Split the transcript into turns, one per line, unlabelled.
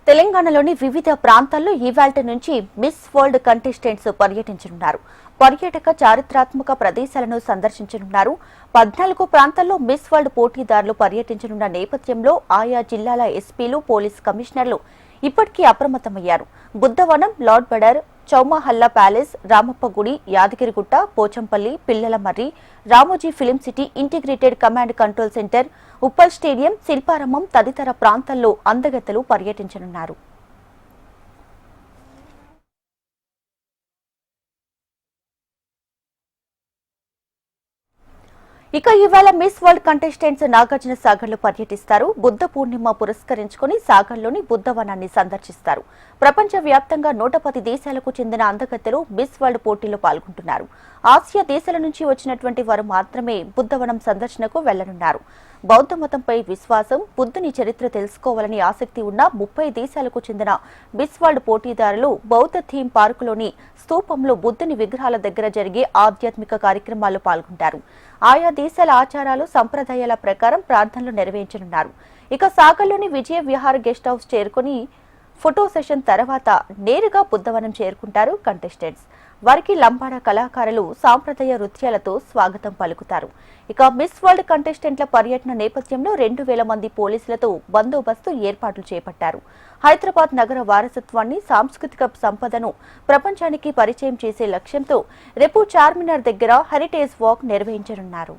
తెలంగాణలోని వివిధ ప్రాంతాల్లో ఈవాల్టి నుంచి మిస్ వరల్డ్ కంటెస్టెంట్స్ పర్యటించనున్నారు. పర్యాటక చారిత్రాత్మక ప్రదేశాలను సందర్శించనున్నారు. 14 ప్రాంతాల్లో మిస్ వరల్డ్ పోటీదారులు పర్యటించనున్న నేపథ్యంలో ఆయా జిల్లాల ఎస్పీలు, పోలీస్ కమిషనర్లు ఇప్పటికీ అప్రమత్తమయ్యారు. బుద్ధవనం, లార్డ్ బెడర్, చౌమహల్లా ప్యాలెస్, రామప్ప గుడి, Yadagirigutta, Pochampally, Pillalamarri, Ramoji film city, integrated command control centre, Uppal stadium, Shilparamam తదితర ప్రాంతాల్లో అందగత్తెలు పర్యటించనున్నారు. ఇక ఇవాళ Miss World contestants Nagarjuna Sagar లో పర్యటిస్తారు. బుద్ధ పూర్ణిమ పురస్కరించుకుని సాగర్లోని బుద్ధవనాన్ని సందర్శిస్తారు. ప్రపంచ వ్యాప్తంగా 110 దేశాలకు చెందిన అందగత్తెలు మిస్ వరల్డ్ పోటీలో పాల్గొంటున్నారు. ఆసియా దేశాల నుంచి వచ్చినటువంటి వారు మాత్రమే బుద్ధవనం సందర్శనకు వెళ్లనున్నారు. బౌద్ధ మతంపై విశ్వాసం, బుద్ధుని చరిత్ర తెలుసుకోవాలని ఆసక్తి ఉన్న 30 దేశాలకు చెందిన మిస్ వరల్డ్ పోటీదారులు బౌద్ధ థీమ్ పార్కులోని స్తూపంలో బుద్ధుని విగ్రహాల దగ్గర జరిగే ఆధ్యాత్మిక కార్యక్రమాల్లో పాల్గొంటారు. ఆయా దేశాల ఆచారాలు, సంప్రదాయాల ప్రకారం ప్రార్థనలు నిర్వహించనున్నారు. ఇక సాగర్లోని విజయ విహార్ గెస్ట్ హౌస్ చేరుకుని ఫోటో సెషన్ తర్వాత నేరుగా బుద్ధవనం చేరుకుంటారు కంటెస్టెంట్స్. వారికి లంబాడా కళాకారులు సాంప్రదాయ నృత్యాలతో స్వాగతం పలుకుతారు. ఇక మిస్ వరల్డ్ కంటెస్టెంట్ల పర్యటన నేపథ్యంలో 2000 మంది పోలీసులతో బందోబస్తు ఏర్పాట్లు చేపట్టారు. హైదరాబాద్ నగర వారసత్వాన్ని, సాంస్కృతిక సంపదను ప్రపంచానికి పరిచయం చేసే లక్ష్యంతో రేపు చార్మినార్ దగ్గర హెరిటేజ్ వాక్ నిర్వహించనున్నారు.